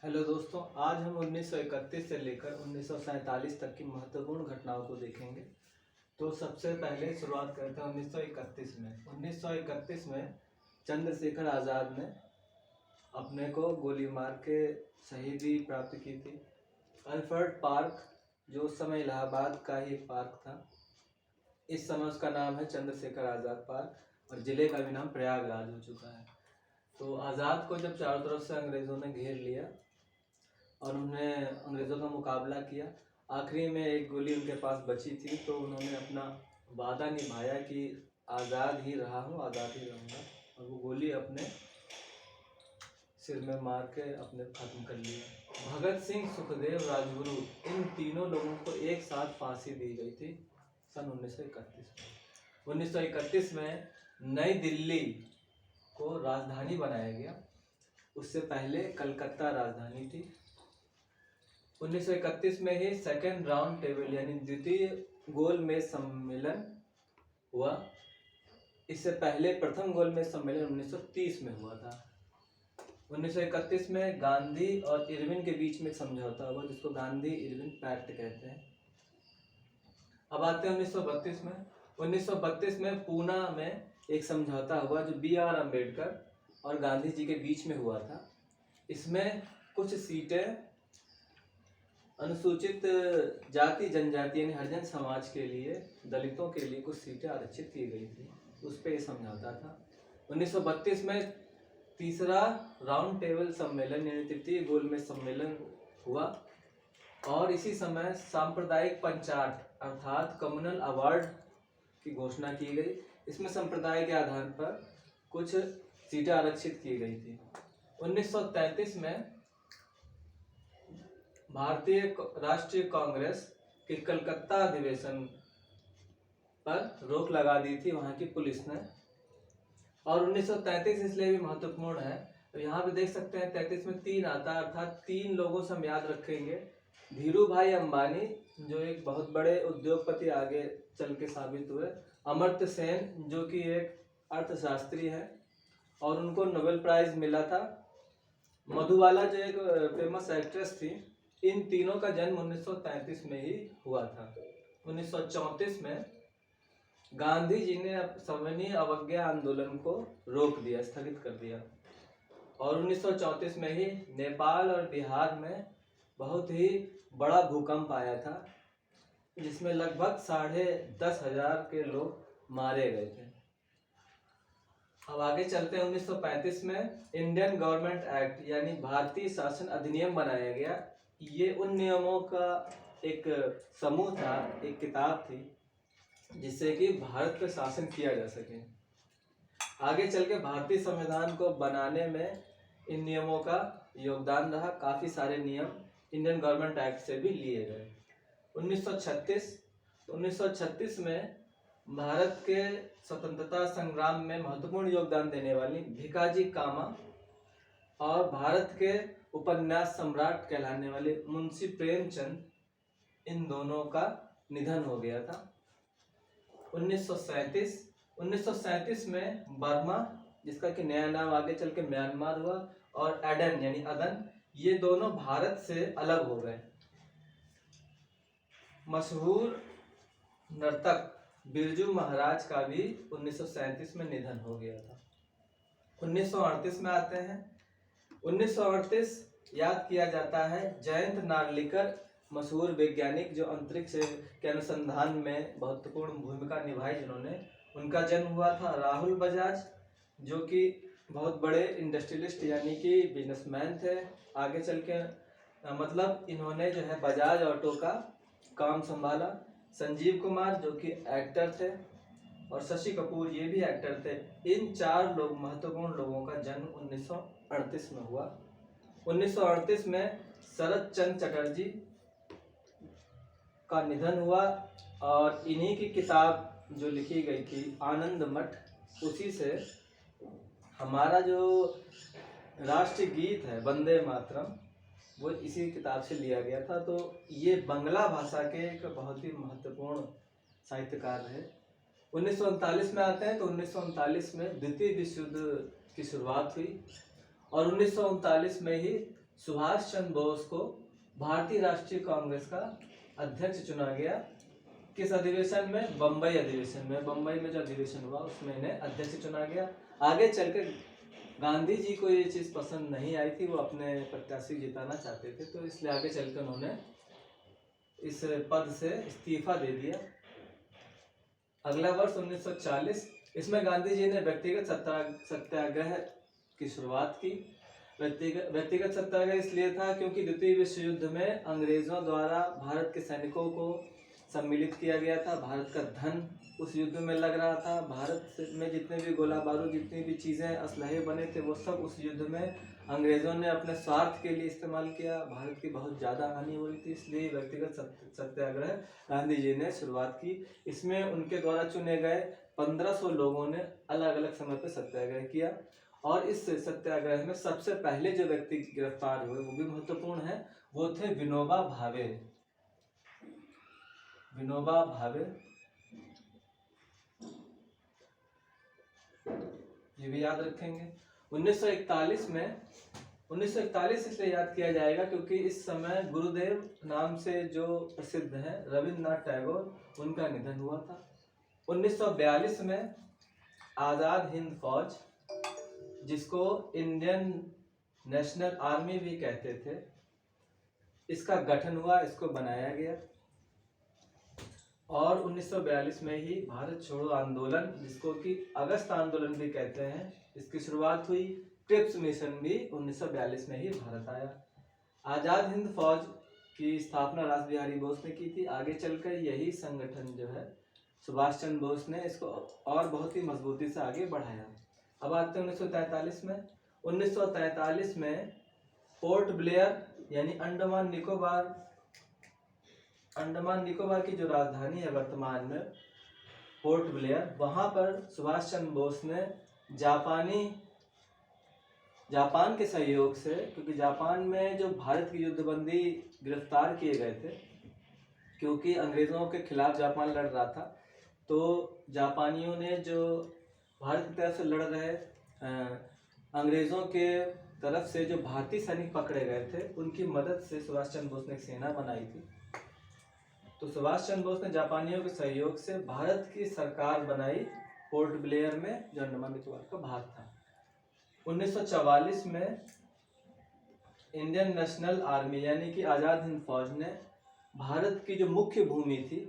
Hello दोस्तों, आज हम 1931 से लेकर 1947 तक की महत्वपूर्ण घटनाओं को देखेंगे। तो सबसे पहले शुरुआत करते हैं 1931 में। 1931 में चंद्रशेखर आज़ाद ने अपने को गोली मार के शहीदी प्राप्त की थी। अल्फ्रेड पार्क, जो उस समय इलाहाबाद का ही एक पार्क था, इस समय उसका नाम है चंद्रशेखर आज़ाद पार्क और ज़िले का भी नाम प्रयागराज हो चुका है। तो आज़ाद को जब चारों तरफ से अंग्रेज़ों ने घेर लिया और उन्होंने अंग्रेज़ों का मुकाबला किया, आखिरी में एक गोली उनके पास बची थी, तो उन्होंने अपना वादा निभाया कि आज़ाद ही रहा हूँ, आज़ाद ही रहूँगा, और वो गोली अपने सिर में मार के अपने खत्म कर लिया। भगत सिंह, सुखदेव, राजगुरु, इन तीनों लोगों को एक साथ फांसी दी गई थी सन 1931 में। 1931 में नई दिल्ली को राजधानी बनाया गया। उससे पहले कलकत्ता राजधानी थी। 1931 में ही सेकेंड राउंड टेबल यानी द्वितीय गोलमेज सम्मेलन हुआ। इससे पहले प्रथम गोलमेज सम्मेलन 1930 में हुआ था। 1931 में गांधी और इरविन के बीच में समझौता हुआ, जिसको गांधी इरविन पैक्ट कहते हैं। अब आते हैं 1932 में। 1932 में पूना में एक समझौता हुआ जो B.R. अम्बेडकर और गांधी जी के बीच में हुआ था। इसमें कुछ सीटें अनुसूचित जाति जनजाति यानी हरिजन समाज के लिए, दलितों के लिए कुछ सीटें आरक्षित की गई थी। उस पर यह समझौता था। 1932 में तीसरा राउंड टेबल सम्मेलन यानी तृतीय गोलमेज सम्मेलन हुआ और इसी समय सांप्रदायिक पंचाट अर्थात कम्युनल अवार्ड की घोषणा की गई। इसमें संप्रदाय के आधार पर कुछ सीटें आरक्षित की गई थी। 1933 में भारतीय राष्ट्रीय कांग्रेस के कलकत्ता अधिवेशन पर रोक लगा दी थी वहां की पुलिस ने। और 1933 इसलिए भी महत्वपूर्ण है, तो यहाँ पे देख सकते हैं 33 में 3 आता है, अर्थात 3 लोगों से हम याद रखेंगे। धीरू भाई अंबानी, जो एक बहुत बड़े उद्योगपति आगे चल के साबित हुए। अमर्त्य सेन, जो कि एक अर्थशास्त्री है और उनको नोबेल प्राइज मिला था। मधुबाला, जो एक फेमस एक्ट्रेस थी। इन तीनों का जन्म 1933 में ही हुआ था। 1934 में गांधी जी ने सविनय अवज्ञा आंदोलन को रोक दिया, स्थगित कर दिया। और 1934 में ही नेपाल और बिहार में बहुत ही बड़ा भूकंप आया था, जिसमें लगभग 10,500 के लोग मारे गए थे। अब आगे चलते हैं। 1935 में इंडियन गवर्नमेंट एक्ट यानी भारतीय शासन अधिनियम बनाया गया। ये उन नियमों का एक समूह था, एक किताब थी, जिससे कि भारत पर शासन किया जा सके। आगे चल के भारतीय संविधान को बनाने में इन नियमों का योगदान रहा। काफ़ी सारे नियम इंडियन गवर्नमेंट एक्ट से भी लिए गए। 1936 में भारत के स्वतंत्रता संग्राम में महत्वपूर्ण योगदान देने वाली भिकाजी कामा और भारत के उपन्यास सम्राट कहलाने वाले मुंशी प्रेमचंद, इन दोनों का निधन हो गया था। 1937 में बर्मा, जिसका कि नया नाम आगे चल के म्यांमार हुआ, और एडन यानी अदन, ये दोनों भारत से अलग हो गए। मशहूर नर्तक बिरजू महाराज का भी 1937 में निधन हो गया था। 1938 में आते हैं। 1938 याद किया जाता है जयंत नार्लिकर, मशहूर वैज्ञानिक जो अंतरिक्ष के अनुसंधान में महत्वपूर्ण भूमिका निभाई जिन्होंने, उनका जन्म हुआ था। राहुल बजाज, जो कि बहुत बड़े इंडस्ट्रियलिस्ट यानी कि बिजनेसमैन थे। आगे चल के मतलब इन्होंने जो है बजाज ऑटो का काम संभाला। संजीव कुमार, जो कि एक्टर थे, और शशि कपूर, ये भी एक्टर थे। इन 4 लोग महत्वपूर्ण लोगों का जन्म 1938 में हुआ। 1938 में शरद चंद्र चटर्जी का निधन हुआ और इन्हीं की किताब जो लिखी गई थी आनंद मठ, उसी से हमारा जो राष्ट्रीय गीत है वंदे मातरम, वो इसी किताब से लिया गया था। तो ये बांग्ला भाषा के एक बहुत ही महत्वपूर्ण साहित्यकार है। 1939 में आते हैं। तो 1939 में द्वितीय विश्व युद्ध की शुरुआत हुई और 1939 में ही सुभाष चंद्र बोस को भारतीय राष्ट्रीय कांग्रेस का अध्यक्ष चुना गया। किस अधिवेशन में? बम्बई अधिवेशन में। बम्बई में जो अधिवेशन हुआ उसमें इन्हें अध्यक्ष चुना गया। आगे चलकर गांधी जी को ये चीज़ पसंद नहीं आई थी, वो अपने प्रत्याशी जिताना चाहते थे, तो इसलिए आगे चलकर उन्होंने इस पद से इस्तीफा दे दिया। अगला वर्ष 1940, इसमें गांधी जी ने व्यक्तिगत सत्याग्रह की शुरुआत की। व्यक्तिगत सत्याग्रह इसलिए था क्योंकि द्वितीय विश्व युद्ध में अंग्रेजों द्वारा भारत के सैनिकों को सम्मिलित किया गया था। भारत का धन उस युद्ध में लग रहा था। भारत में जितने भी गोला बारूद, जितनी भी चीज़ें, असलहे बने थे, वो सब उस युद्ध में अंग्रेज़ों ने अपने स्वार्थ के लिए इस्तेमाल किया। भारत की बहुत ज़्यादा हानि हो रही थी, इसलिए व्यक्तिगत सत्याग्रह गांधी जी ने शुरुआत की। इसमें उनके द्वारा चुने गए 1500 लोगों ने अलग अलग समय पर सत्याग्रह किया। और इस सत्याग्रह में सबसे पहले जो व्यक्ति गिरफ्तार हुए, वो भी महत्वपूर्ण है, वो थे विनोबा भावे। विनोबा भावे, ये भी याद रखेंगे। 1941 में, 1941 इसलिए याद किया जाएगा क्योंकि इस समय गुरुदेव नाम से जो प्रसिद्ध हैं रविंद्रनाथ टैगोर, उनका निधन हुआ था। 1942 में आज़ाद हिंद फौज, जिसको इंडियन नेशनल आर्मी भी कहते थे, इसका गठन हुआ, इसको बनाया गया। और 1942 में ही भारत छोड़ो आंदोलन, जिसको कि अगस्त आंदोलन भी कहते हैं, इसकी शुरुआत हुई। क्रिप्स मिशन भी 1942 में ही भारत आया। आज़ाद हिंद फौज की स्थापना रास बिहारी बोस ने की थी। आगे चलकर यही संगठन जो है सुभाष चंद्र बोस ने इसको और बहुत ही मजबूती से आगे बढ़ाया। अब आते हैं 1943 में। 1943 में पोर्ट ब्लेयर यानी अंडमान निकोबार की जो राजधानी है वर्तमान में, पोर्ट ब्लेयर, वहाँ पर सुभाष चंद्र बोस ने जापान के सहयोग से, क्योंकि जापान में जो भारत की युद्धबंदी गिरफ्तार किए गए थे, क्योंकि अंग्रेज़ों के खिलाफ जापान लड़ रहा था, तो जापानियों ने जो भारत की तरफ से लड़ रहे अंग्रेज़ों के तरफ से जो भारतीय सैनिक पकड़े गए थे, उनकी मदद से सुभाष चंद्र बोस ने एक सेना बनाई थी। तो सुभाष चंद्र बोस ने जापानियों के सहयोग से भारत की सरकार बनाई पोर्ट ब्लेयर में, जो अंडमान निकोबार का भाग था। 1944 में इंडियन नेशनल आर्मी यानी कि आज़ाद हिंद फौज ने भारत की जो मुख्य भूमि थी,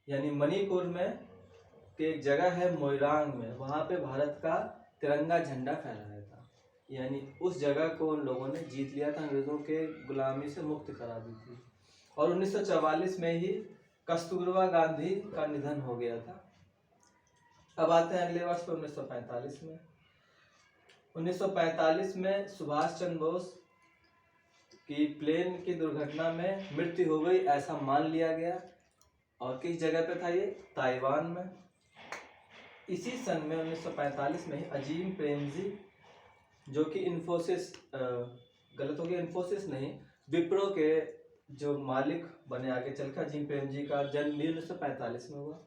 यानी मणिपुर में के एक जगह है मोइरांग में, वहाँ पे भारत का तिरंगा झंडा फहराया था। यानी उस जगह को उन लोगों ने जीत लिया था, अंग्रेज़ों के गुलामी से मुक्त करा दी थी। और 1944 में ही कस्तूरबा गांधी का निधन हो गया था। अब आते हैं अगले वर्ष पर 1945 में। 1945 में सुभाष चंद्र बोस की प्लेन की दुर्घटना में मृत्यु हो गई, ऐसा मान लिया गया। और किस जगह पे था ये? ताइवान में। इसी सन में 1945 में ही अजीम प्रेमजी, जो कि इन्फोसिस, गलत हो गया, इन्फोसिस नहीं, विप्रो के जो मालिक बने आगे चलकर, अजीम प्रेमजी का जन्म भी 1945 में हुआ।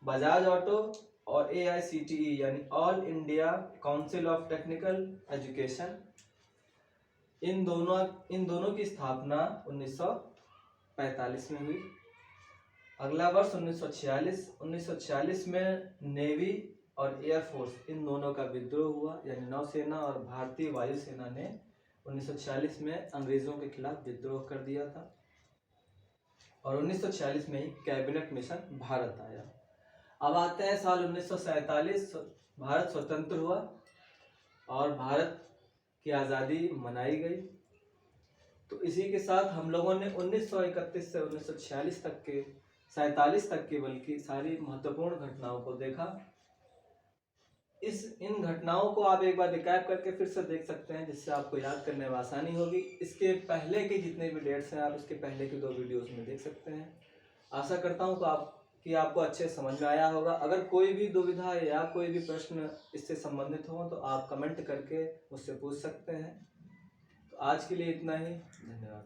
बजाज ऑटो और AICTE यानी all India council of technical education, इन दोनों की स्थापना 1945 में हुई। अगला वर्ष 1946 में नेवी और एयरफोर्स, इन दोनों का विद्रोह हुआ, यानी नौसेना और भारतीय वायुसेना ने 1946 में अंग्रेज़ों के खिलाफ विद्रोह कर दिया था। और 1946 में ही कैबिनेट मिशन भारत आया। अब आते हैं साल 1947, भारत स्वतंत्र हुआ और भारत की आज़ादी मनाई गई। तो इसी के साथ हम लोगों ने 1931 से 1946 तक के, 47 तक के बल्कि सारी महत्वपूर्ण घटनाओं को देखा। इन घटनाओं को आप एक बार रिकैप करके फिर से देख सकते हैं, जिससे आपको याद करने में आसानी होगी। इसके पहले के जितने भी डेट्स हैं, आप इसके पहले के 2 वीडियोस में देख सकते हैं। आशा करता हूँ कि आपको अच्छे समझ में आया होगा। अगर कोई भी दुविधा या कोई भी प्रश्न इससे संबंधित हो तो आप कमेंट करके मुझसे पूछ सकते हैं। तो आज के लिए इतना ही, धन्यवाद।